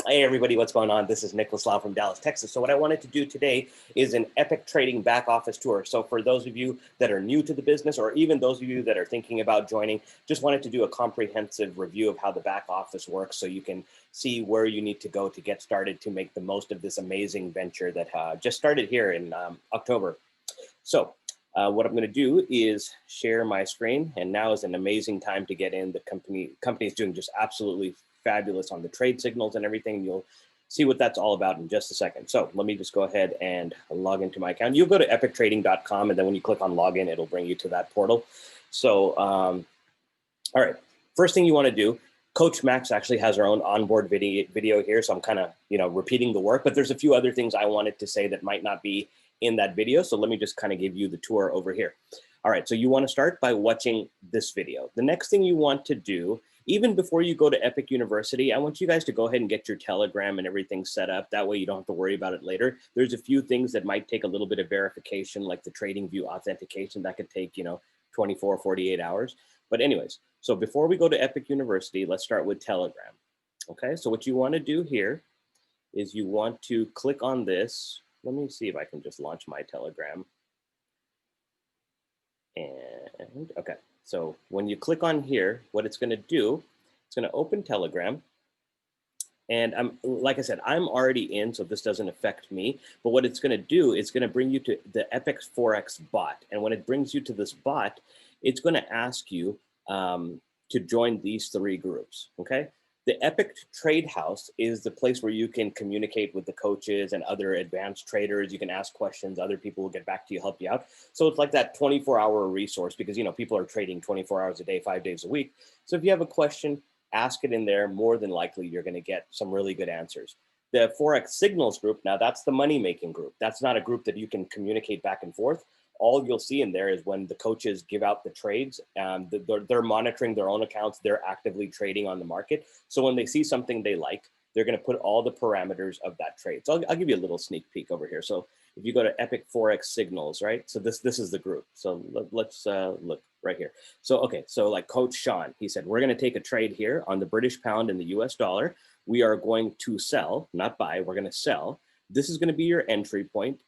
Hey everybody, what's going on? This is Nicholas Lal from Dallas, Texas. So what I wanted to do today is an Epic Trading back office tour. So for those of you that are new to the business, or even those of you that are thinking about joining, just wanted to do a comprehensive review of how the back office works so you can see where you need to go to get started to make the most of this amazing venture that just started here in October. So what I'm going to do is share my screen, and now is an amazing time to get in. The company is doing just absolutely fabulous on the trade signals and everything. You'll see what that's all about in just a second. So let me just go ahead and log into my account. You'll go to epictrading.com, and then when you click on login, it'll bring you to that portal. So, all right, first thing you want to do, Coach Max actually has our own onboard video here. So I'm kind of, repeating the work, but there's a few other things I wanted to say that might not be in that video. So let me just kind of give you the tour over here. All right, so you want to start by watching this video. The next thing you want to do, even before you go to Epic University, I want you guys to go ahead and get your Telegram and everything set up. That way you don't have to worry about it later. There's a few things that might take a little bit of verification, like the TradingView authentication that could take, 24, 48 hours. But anyways, so before we go to Epic University, let's start with Telegram. Okay, so what you want to do here is you want to click on this. Let me see if I can just launch my Telegram. And okay, so when you click on here, what it's going to do, it's going to open Telegram. And like I said, I'm already in, so this doesn't affect me. But what it's going to do, it's going to bring you to the Epic Forex bot. And when it brings you to this bot, it's going to ask you to join these three groups, okay? The Epic Trade House is the place where you can communicate with the coaches and other advanced traders. You can ask questions. Other people will get back to you, help you out. So it's like that 24-hour resource because, people are trading 24 hours a day, 5 days a week. So if you have a question, ask it in there. More than likely, you're going to get some really good answers. The Forex Signals group, now that's the money-making group. That's not a group that you can communicate back and forth. All you'll see in there is when the coaches give out the trades, they're monitoring their own accounts. They're actively trading on the market. So when they see something they like, they're going to put all the parameters of that trade. So I'll give you a little sneak peek over here. So if you go to Epic Forex Signals, right? So this is the group. So let's look right here. So, okay, so like Coach Sean, he said, we're going to take a trade here on the British pound and the US dollar. We are going to sell, not buy, we're going to sell. This is going to be your entry point.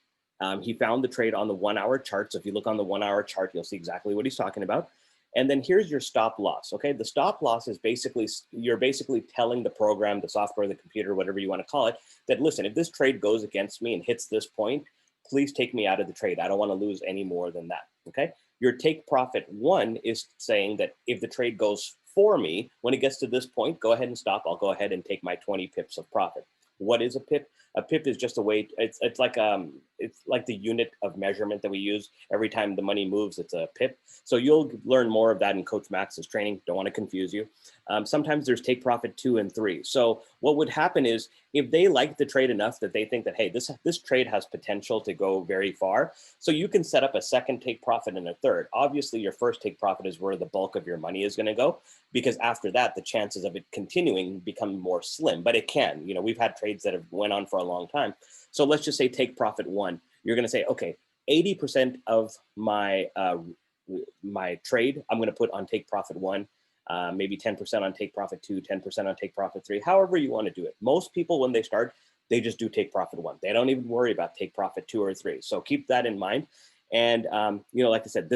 He found the trade on the 1 hour chart. So if you look on the 1 hour chart, you'll see exactly what he's talking about. And then here's your stop loss. Okay, the stop loss is you're basically telling the program, the software, the computer, whatever you want to call it, that listen, if this trade goes against me and hits this point, please take me out of the trade. I don't want to lose any more than that. Okay, your take profit one is saying that if the trade goes for me, when it gets to this point, go ahead and stop. I'll go ahead and take my 20 pips of profit. What is a pip? A pip is just a way. It's like the unit of measurement that we use every time the money moves. It's a pip. So you'll learn more of that in Coach Max's training. Don't want to confuse you. Sometimes there's take profit 2 and 3. So what would happen is if they like the trade enough that they think that, hey, this trade has potential to go very far. So you can set up a second take profit and a third. Obviously, your first take profit is where the bulk of your money is going to go, because after that, the chances of it continuing become more slim, but it can. We've had trades that have went on for a long time. So let's just say take profit 1. You're going to say, okay, 80% of my my trade, I'm going to put on take profit 1. Maybe 10% on take profit 2, 10% on take profit 3, however you want to do it. Most people, when they start, they just do take profit 1. They don't even worry about take profit 2 or 3. So keep that in mind. And, like I said,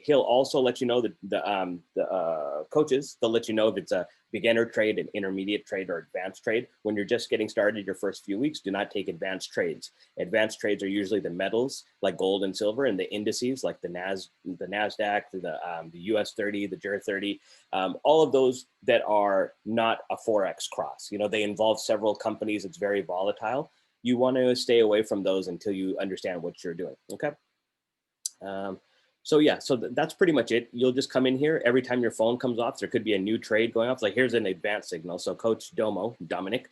he'll also let you know that the coaches, they'll let you know if it's a beginner trade, an intermediate trade, or advanced trade. When you're just getting started your first few weeks, do not take advanced trades. Advanced trades are usually the metals like gold and silver, and the indices like the NASDAQ, the US 30, the JER 30, all of those that are not a Forex cross. They involve several companies. It's very volatile. You want to stay away from those until you understand what you're doing, okay? So yeah, so that's pretty much it. You'll just come in here every time your phone comes off. There could be a new trade going off. Like here's an advanced signal. So Coach Dominic,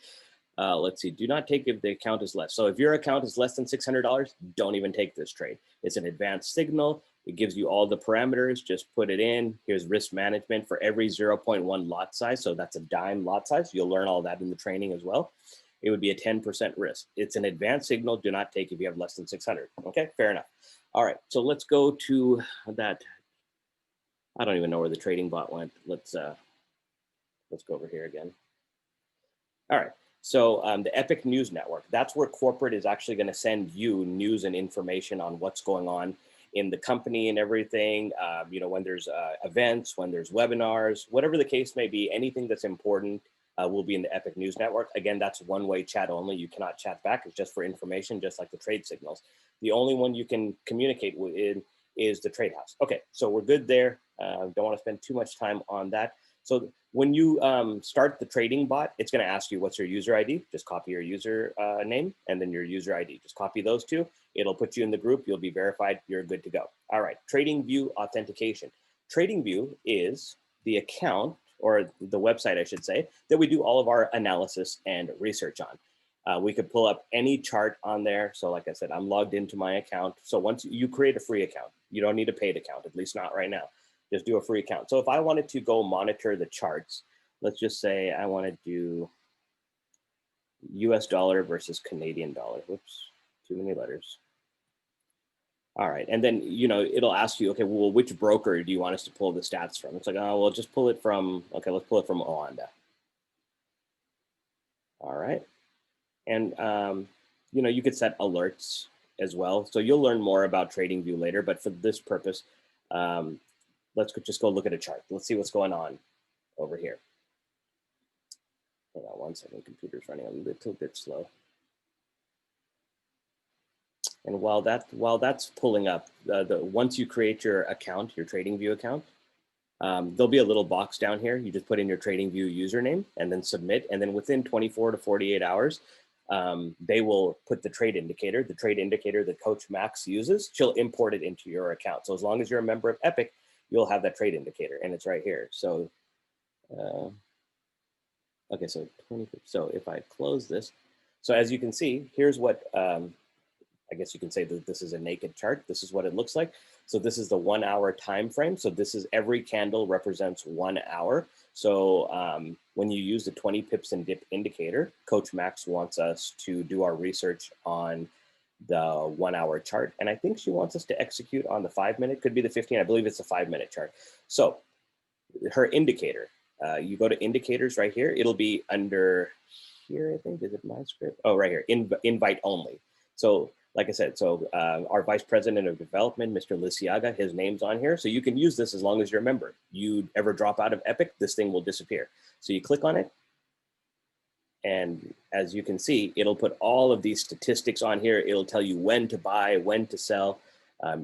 let's see, do not take if the account is less. So if your account is less than $600, don't even take this trade. It's an advanced signal. It gives you all the parameters. Just put it in. Here's risk management for every 0.1 lot size. So that's a dime lot size. You'll learn all that in the training as well. It would be a 10% risk. It's an advanced signal. Do not take if you have less than 600. Okay, fair enough. All right, so let's go to that. I don't even know where the trading bot went. Let's go over here again. All right, So the Epic News Network, that's where corporate is actually going to send you news and information on what's going on in the company and everything. You know, when there's events, when there's webinars, whatever the case may be, anything that's important will be in the Epic News Network. Again, that's one-way chat only. You cannot chat back. It's just for information, just like the trade signals. The only one you can communicate with is the trade house. Okay, so we're good there. Don't want to spend too much time on that. So when you start the trading bot, it's going to ask you what's your user ID. Just copy your user name and then your user ID. Just copy those two. It'll put you in the group. You'll be verified. You're good to go. All right. TradingView authentication. TradingView is the account, or the website, I should say, that we do all of our analysis and research on. We could pull up any chart on there. So like I said, I'm logged into my account. So once you create a free account, you don't need a paid account, at least not right now. Just do a free account. So if I wanted to go monitor the charts, let's just say I want to do US dollar versus Canadian dollar. Whoops, too many letters. All right, and then, you know, it'll ask you, okay, well, which broker do you want us to pull the stats from? It's like, oh, well, just pull it from, okay, let's pull it from Oanda. All right, and, you know, you could set alerts as well. So you'll learn more about TradingView later, but for this purpose, let's just go look at a chart. Let's see what's going on over here. Hang on one second, computer's running a little bit slow. And while that's pulling up, once you create your account, your TradingView account, there'll be a little box down here. You just put in your TradingView username and then submit. And then within 24 to 48 hours, they will put the trade indicator that Coach Max uses. She'll import it into your account. So as long as you're a member of Epic, you'll have that trade indicator, and it's right here. So, okay, so if I close this, so as you can see, here's what, I guess you can say that this is a naked chart. This is what it looks like. So this is the 1 hour time frame. So this is every candle represents 1 hour. So when you use the 20 pips and dip indicator, Coach Max wants us to do our research on the 1 hour chart. And I think she wants us to execute on the 5 minute, could be the 15, I believe it's a 5 minute chart. So her indicator, you go to indicators right here. It'll be under here, I think, is it my script? Oh, right here, invite only. So like I said, so our Vice President of Development, Mr. Lisiaga, his name's on here. So you can use this as long as you're a member. You ever drop out of Epic, this thing will disappear. So you click on it. And as you can see, it'll put all of these statistics on here. It'll tell you when to buy, when to sell.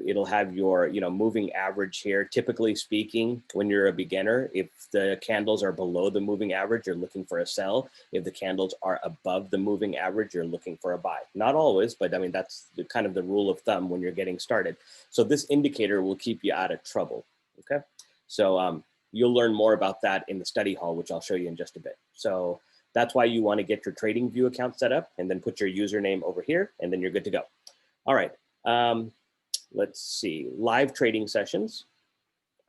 It'll have your, you know, moving average here. Typically speaking, when you're a beginner, if the candles are below the moving average, you're looking for a sell. If the candles are above the moving average, you're looking for a buy. Not always, but I mean, that's kind of the rule of thumb when you're getting started. So this indicator will keep you out of trouble, okay? So you'll learn more about that in the study hall, which I'll show you in just a bit. So that's why you want to get your TradingView account set up and then put your username over here, and then you're good to go. All right. Let's see, live trading sessions.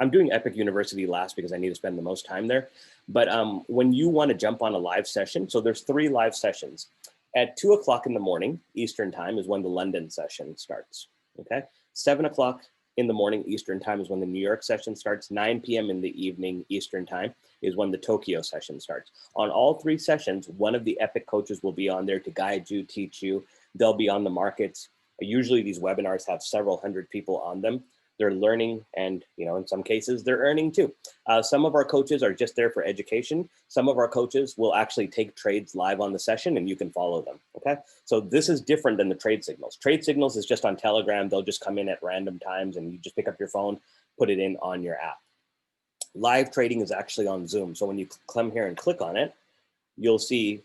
I'm doing Epic University last because I need to spend the most time there. But when you want to jump on a live session, so there's 3 live sessions. At 2 o'clock in the morning, Eastern time is when the London session starts, okay? 7 o'clock in the morning, Eastern time is when the New York session starts. 9 p.m. in the evening, Eastern time is when the Tokyo session starts. On all 3 sessions, one of the Epic coaches will be on there to guide you, teach you. They'll be on the markets. Usually these webinars have several hundred people on them. They're learning, and you know, in some cases they're earning too. Some of our coaches are just there for education. Some of our coaches will actually take trades live on the session and you can follow them, okay? So this is different than the trade signals. Trade signals is just on Telegram. They'll just come in at random times and you just pick up your phone, put it in on your app. Live trading is actually on Zoom. So when you come here and click on it, you'll see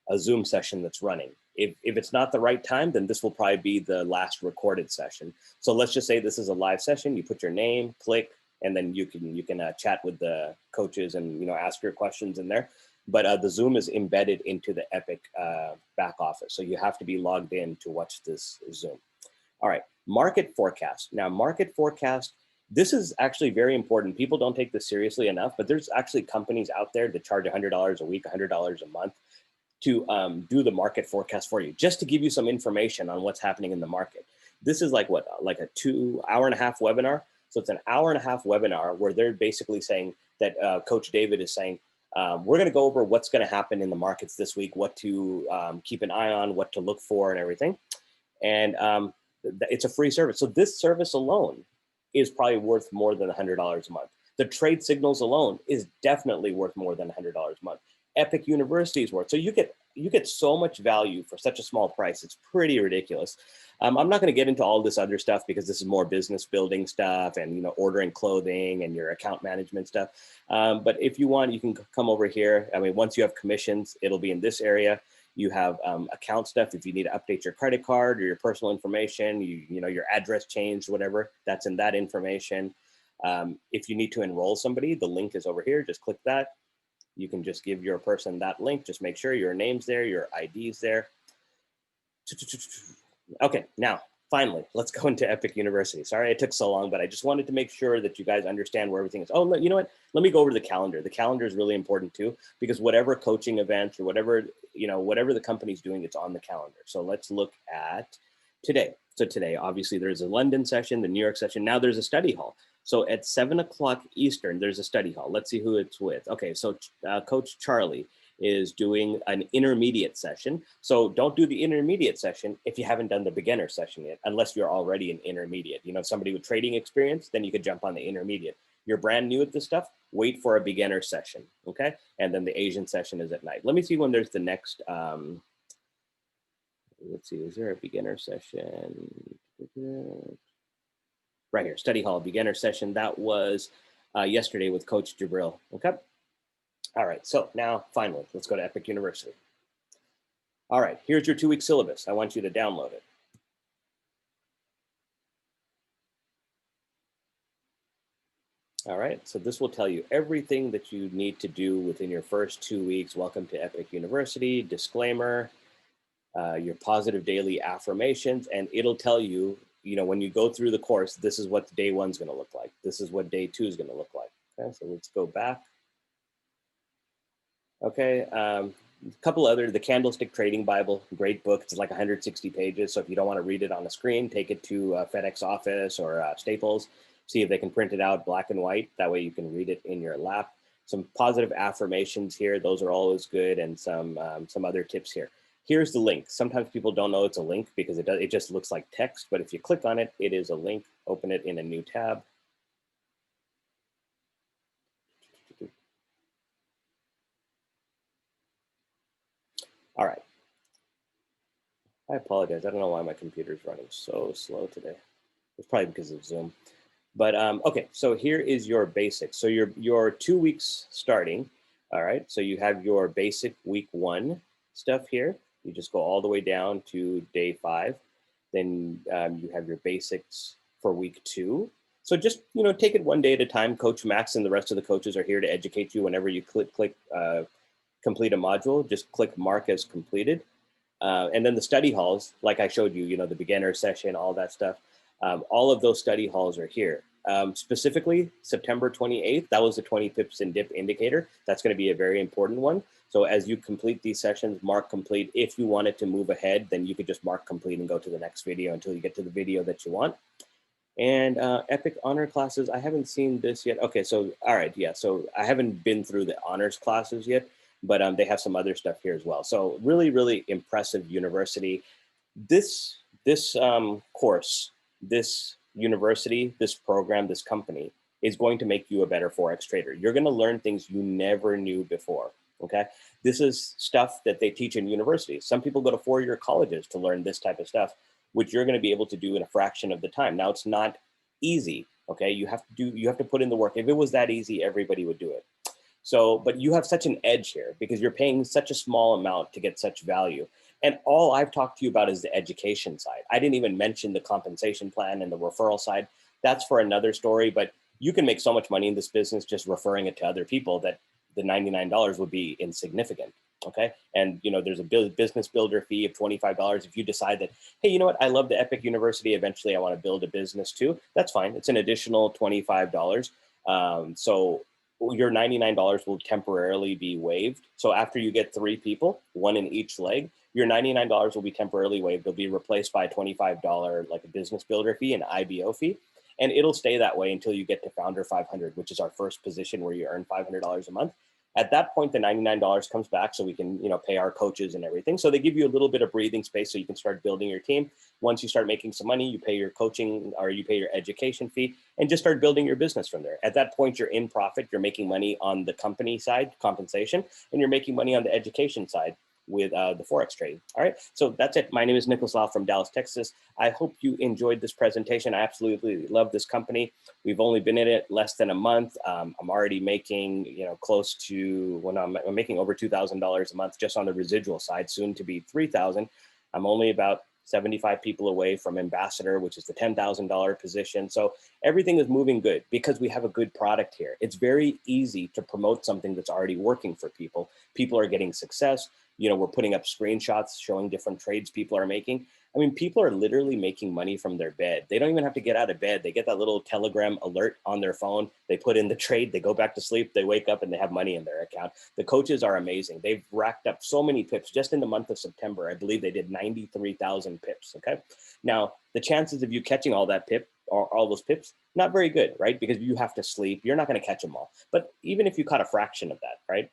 a Zoom session that's running. If it's not the right time, then this will probably be the last recorded session. So let's just say this is a live session. You put your name, click, and then you can chat with the coaches and, you know, ask your questions in there. But the Zoom is embedded into the Epic back office. So you have to be logged in to watch this Zoom. All right, market forecast. Now, market forecast, this is actually very important. People don't take this seriously enough, but there's actually companies out there that charge $100 a week, $100 a month to do the market forecast for you, just to give you some information on what's happening in the market. This is like what, like a 2 hour and a half webinar. So it's an hour and a half webinar where they're basically saying that Coach David is saying, We're going to go over what's going to happen in the markets this week, what to keep an eye on, what to look for and everything. And it's a free service. So this service alone is probably worth more than $100 a month. The trade signals alone is definitely worth more than $100 a month. Epic University is worth. So you get so much value for such a small price. It's pretty ridiculous. I'm not going to get into all this other stuff because this is more business building stuff and ordering clothing and your account management stuff. But if you want, you can come over here. I mean, once you have commissions, it'll be in this area. You have account stuff. If you need to update your credit card or your personal information, your address changed, whatever, that's in that information. If you need to enroll somebody, the link is over here. Just click that. You can just give your person that link. Just make sure your name's there, your ID's there. Okay, now, finally, let's go into Epic University. Sorry it took so long, but I just wanted to make sure that you guys understand where everything is. Oh, you know what? Let me go over the calendar. The calendar is really important too, because whatever coaching events or whatever the company's doing, it's on the calendar. So let's look at today. So today, obviously, there's a London session, the New York session. Now there's a study hall. So at 7 o'clock Eastern, there's a study hall. Let's see who it's with. Okay, so Coach Charlie is doing an intermediate session. So don't do the intermediate session if you haven't done the beginner session yet, unless you're already an intermediate. Somebody with trading experience, then you could jump on the intermediate. You're brand new at this stuff, wait for a beginner session, okay? And then the Asian session is at night. Let me see when there's the next, let's see, is there a beginner session? Right here, study hall, beginner session. That was yesterday with Coach Jabril, okay? All right, so now finally, let's go to Epic University. All right, here's your 2-week syllabus. I want you to download it. All right, so this will tell you everything that you need to do within your first 2 weeks. Welcome to Epic University, disclaimer, your positive daily affirmations, and it'll tell you, when you go through the course, this is what day 1's gonna look like. This is what day 2 is gonna look like. Okay, so let's go back. Okay, a couple other, the Candlestick Trading Bible, great book. It's like 160 pages. So if you don't want to read it on a screen, take it to FedEx office or Staples, see if they can print it out black and white. That way you can read it in your lap. Some positive affirmations here. Those are always good. And some other tips here. Here's the link. Sometimes people don't know it's a link because it just looks like text. But if you click on it, it is a link. Open it in a new tab. All right. I apologize. I don't know why my computer's running so slow today. It's probably because of Zoom. But okay, so here is your basics. So your 2 weeks starting. All right, so you have your basic week 1 stuff here. You just go all the way down to day 5. Then you have your basics for week 2. So just take it one day at a time. Coach Max and the rest of the coaches are here to educate you. Whenever you click complete a module, just click mark as completed. And then the study halls, like I showed you, the beginner session, all that stuff. All of those study halls are here. Specifically, September 28th, that was the 20 pips and dip indicator. That's going to be a very important one. So as you complete these sessions, mark complete. If you wanted to move ahead, then you could just mark complete and go to the next video until you get to the video that you want. And Epic Honor classes, I haven't seen this yet. Okay, so all right, yeah. So I haven't been through the honors classes yet, but they have some other stuff here as well. So really, really impressive university. This course, this university, this program, this company is going to make you a better Forex trader. You're going to learn things you never knew before. Okay, this is stuff that they teach in universities. Some people go to 4-year colleges to learn this type of stuff, which you're going to be able to do in a fraction of the time. Now, it's not easy. Okay, you have to put in the work. If it was that easy, everybody would do it. So, but you have such an edge here because you're paying such a small amount to get such value. And all I've talked to you about is the education side. I didn't even mention the compensation plan and the referral side. That's for another story, but you can make so much money in this business just referring it to other people that the $99 would be insignificant, okay? And there's a business builder fee of $25. If you decide that, hey, you know what, I love the Epic University, eventually I want to build a business too, that's fine. It's an additional $25. So your $99 will temporarily be waived. So after you get 3 people, 1 in each leg, your $99 will be temporarily waived. It'll be replaced by a $25 like a business builder fee, an IBO fee. And it'll stay that way until you get to Founder 500, which is our first position where you earn $500 a month. At that point, the $99 comes back so we can, pay our coaches and everything. So they give you a little bit of breathing space so you can start building your team. Once you start making some money, you pay your coaching or you pay your education fee and just start building your business from there. At that point, you're in profit. You're making money on the company side, compensation, and you're making money on the education side with the Forex trading. All right, so that's it. My name is Nicholas Lal from Dallas, Texas. I hope you enjoyed this presentation. I absolutely love this company. We've only been in it less than a month. I'm already making, close to, I'm making over $2,000 a month just on the residual side, soon to be $3,000. I'm only about 75 people away from ambassador, which is the $10,000 position. So everything is moving good because we have a good product here. It's very easy to promote something that's already working for people. People are getting success. We're putting up screenshots showing different trades people are making. I mean, people are literally making money from their bed. They don't even have to get out of bed. They get that little Telegram alert on their phone. They put in the trade, they go back to sleep, they wake up and they have money in their account. The coaches are amazing. They've racked up so many pips just in the month of September. I believe they did 93,000 pips, okay? Now, the chances of you catching all that pip or all those pips, not very good, right? Because you have to sleep. You're not gonna catch them all. But even if you caught a fraction of that, right?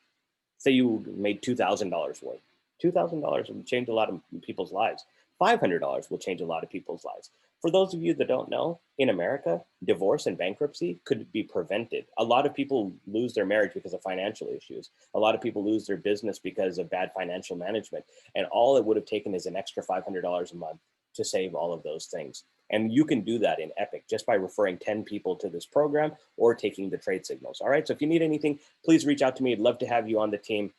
Say you made $2,000 worth. $2,000 will change a lot of people's lives. $500 will change a lot of people's lives. For those of you that don't know, in America, divorce and bankruptcy could be prevented. A lot of people lose their marriage because of financial issues. A lot of people lose their business because of bad financial management. And all it would have taken is an extra $500 a month to save all of those things. And you can do that in Epic just by referring 10 people to this program or taking the trade signals. All right, so if you need anything, please reach out to me. I'd love to have you on the team.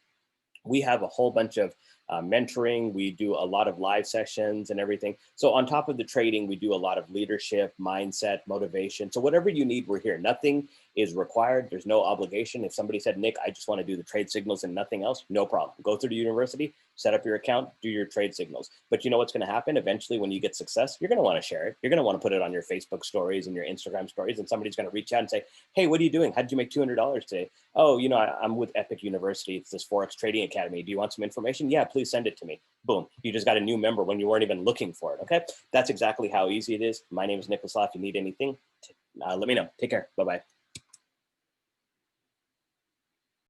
We have a whole bunch of mentoring. We do a lot of live sessions and everything. So on top of the trading, we do a lot of leadership, mindset, motivation. So whatever you need, we're here. Nothing is required. There's no obligation. If somebody said, Nick, I just want to do the trade signals and nothing else, no problem. Go through the university, set up your account, do your trade signals. But you know what's going to happen? Eventually, when you get success, you're going to want to share it. You're going to want to put it on your Facebook stories and your Instagram stories, and somebody's going to reach out and say, hey, what are you doing? How did you make $200 today? Oh, I'm with Epic University. It's this Forex Trading Academy. Do you want some information? Yeah, please send it to me. Boom. You just got a new member when you weren't even looking for it. Okay. That's exactly how easy it is. My name is Nicholas Lal. If you need anything, let me know. Take care. Bye-bye.